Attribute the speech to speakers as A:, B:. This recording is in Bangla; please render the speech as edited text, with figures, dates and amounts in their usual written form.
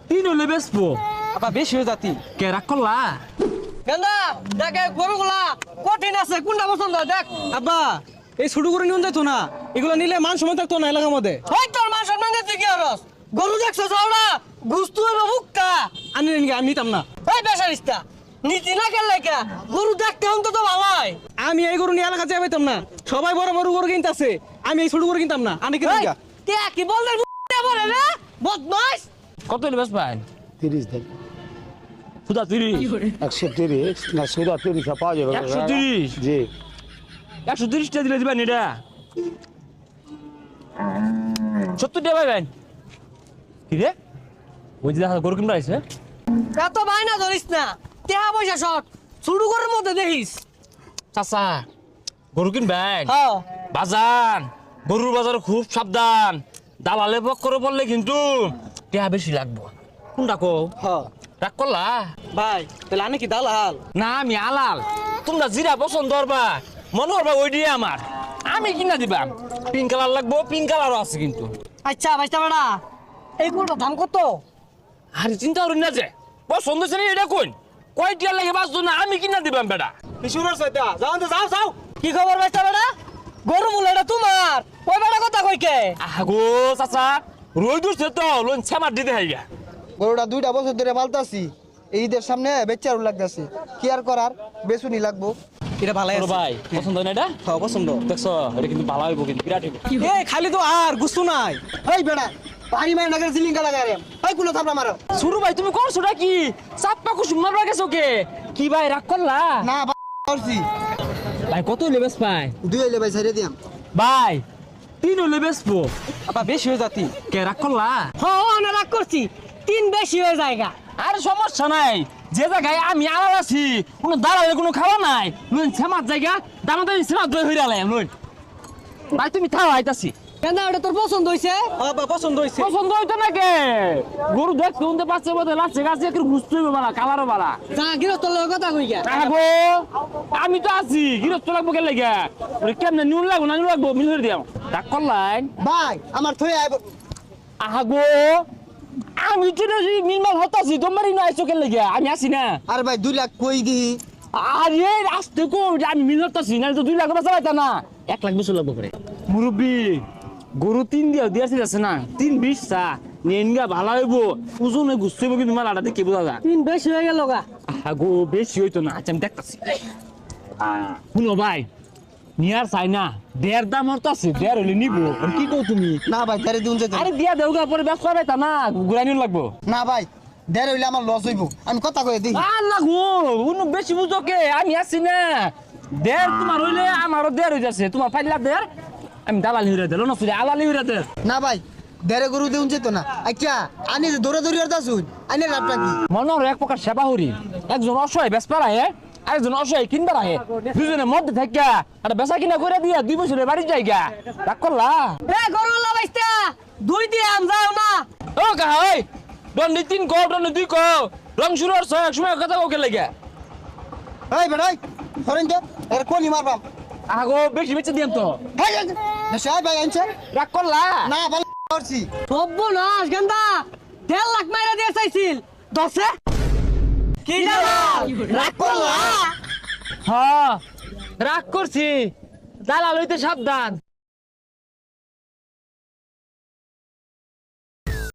A: তিন হলে বেসবো
B: আবার বেশি হয়ে যাতি
A: কে রাগ করলা
C: গেন্দা দেখে গরুগুলা কঠিন আছে কোনটা পছন্দ দেখ।
B: আব্বা এই ছোট করে নিয়ে যাইতো না, এগুলো নিলে মান সময় থাকতো না এলাকার মধ্যে।
C: ওই তোর মা সম্মান দিতে কি আরস গরু দেখছো যাওড়া গুস্তু হবে মুক্তা
B: আমি নিতাম না।
C: ওই বেসারিস্তা নীতি না খেললে কে গরু দেখতে অন্তত ভালাই।
B: আমি এই গরু নিয়ে এলাকা যাইতাম না, সবাই বড় বড় গরু কিনতেছে, আমি এই ছোট গরু কিনতাম না। আমি কিনতাম
C: এই, কে কি বললে বলে রে বদমাইশ।
A: কত হলে বেস পাই
D: 30 দেন
A: সুদা 30
D: 130 না সুদা 30 পাওয়া যাবে
A: 130
D: জি
A: 130 টা দিলে দিবেন এটা 70 টাকা পাইবেন কি রে ওই যে দেখা গরু কিনবা আইছে
C: এত ভাই না ধরিস না টেহা পয়সা শর্ট শুরু করার মধ্যে দেখিস।
A: চাচা গরু কিনবেন
C: হ্যাঁ
A: বাজান গরুর বাজার খুব সাবধান দালালে পক্করে পড়লে কিন্তু টাকা বেশি লাগবো কোনটা কো
B: হ্যাঁ
A: রাগ করলা
B: ভাই তাহলে আনে কি দালাল?
A: না আমি আলাল তোমরা জিরা পছন্দ করবা মনে করবা ওই দিয়ে আমার আমি কিনা দিবাম পিঙ্ক কালার লাগবো পিঙ্ক কালারও আছে কিন্তু
C: আচ্ছা ভাইস্তা বেড়া এই গরুটার দাম কত?
A: আরে চিন্তা করেন না যে পছন্দ হচ্ছে না এটা কোন কয়টিয়া লাগে বাঁচতো না আমি কিনা দিবাম বেটা
B: কিশোরের সাথে যাও তো যাও যাও।
C: কি খবর ভাইস্তা বেড়া গরু মূল এটা তোমার ওই বেড়া কথা কই কে?
A: আগো চাচা রই দূরছে তো লোন ছামার দিতে হাইগা
E: গরুটা 2টা বছর ধরে পালতাছি, এই ঈদের সামনে বেচারু লাগতেছে, কি আর করার বেচুনি লাগবো।
B: এটা ভালো
A: বড় ভাই পছন্দ হয় না এটা
B: হ্যাঁ পছন্দ।
A: দেখছো এটা কিন্তু ভালো হইব কিন্তু বিরাট হইব
B: এই খালি তো আর গুস্তু নাই।
E: এই বেড়া পানি মারি নাগের সিলিংটা লাগাই রে, এই কুলো থাপড়া মারো।
A: শুরু ভাই তুমি করছোটা কি চাপ্পা কুসুম মারবা গেছো কে কি ভাই রাগ করলা
E: না করছি
A: ভাই কত হইলে বেশ পাই
E: 2 হইলে ভাই ছেড়ে দিয়াম।
A: ভাই তিন হইলে বেসবো
B: আবার বেশি হয়ে যাতি
A: কে রাগ করলা
C: হ্যাঁ না রাগ করছি তিন বেশি হয়ে জায়গা।
A: আরে সমস্যা নাই যে জায়গায় আমি আলাদা আছি কোনো দাঁড়ালে কোনো খাওয়া নাই লুন সেমার জায়গা দামাদামি সেমার দই হইরা লাই লুন ভাই তুমি থাও আইতাছি
C: কেন ওটা তোর পছন্দ হইছে?
B: আবার পছন্দ হয়েছে।
A: পছন্দ হইতো না কে গরু দেখ শুনতে পাচ্ছে বোধ লাগছে গাছে একটু ঘুরতে হইবে বালা কালারও বালা
C: যা গিরস্তর লগে কথা কই কে?
A: আগো আমি তো আছি গিরস্ত লাগবো কে লাগে কেমনে নুন লাগবো না নুন লাগবো মিলিয়ে দিও রাগ করলাই
E: ভাই আমার থই আইব।
A: আগো আমি তো মিলমাল হতাছি তোমারই না আইসো কে লাগে আমি আছি না
E: আর ভাই 2 লাখ কই দিহি।
A: আরে আসতে কো আমি মিলতাছি না তো 2 লাখ টাকা চাইতা না 1 লাখ বেশি লাগবে করে মুরব্বি গরু 3 দিয়েছে আছে না 320 চা নেনগা ভালো হইব ওজনে গুছইব কিন্তু মাল আটা দেখে বোঝা যায়
C: তিন বেশি হয়ে গেল গা।
A: আগো বেশি হইতো না আচ্ছা আমি দেখতাছি শুনো ভাই নিয়ার চাই না 1.5 দাম হতাছে 1.5 হইলে নিব আর কি কও তুমি
E: না ভাই ছেড়ে দিউন যেত।
A: আরে দিয়া দেউগা পরে ব্যস্ত পাইতা না ঘুরাই নিন লাগবো
E: না ভাই 1.5 হইলে আমার লস হইব, আমি কথা কই দিই।
A: আল্লাহ গো উনি বেশি বুঝো কে আমি আছি না 1.5 তোমার হইলে আমারও 1.5 হই যাচ্ছে তোমার 5 লাখ 1.5 আমি দালালি হইরা দিল না সুরে আলালি হইরা দে
E: না ভাই 1.5 গরু দিউন যেত না। আচ্ছা আনি যে দৌড়া দৌড়ি আর শুন আনি লাভটা কি?
A: মনোর এক প্রকার সেবা হরি একজন অসহায় বেসপার আহে আরেকজন অসহায় কিনবার আহে দুজনের মধ্যে থাকিয়া একটা বেচা কিনা করে দিয়া 2 বছরের বাড়ি যাইগা রাগ করলা
C: এ গরুলা বাইস্তা দুই দিয়ে আম যাও না।
A: ও কাহা ওই দন্ডি 3 কো দন্ডি 2 কো রং শুরু আর ছয় সময় কথা ওকে লাগা
E: এই বেড়াই ধরেন তো এর কোনি মারবাম।
A: আগো বেশি বেচে দিয়াম তো
E: ভাই দেশাই ভাই আনছে
A: রাগ করলা
E: না ভালো করছি।
C: সর্বনাশ গেন্দা 1.5 লাখ মাইরা দিয়ে চাইছিল 10 কি জানা রাগ করলা।
A: হ্যাঁ রাগ করছি দালাল হইতে সাবধান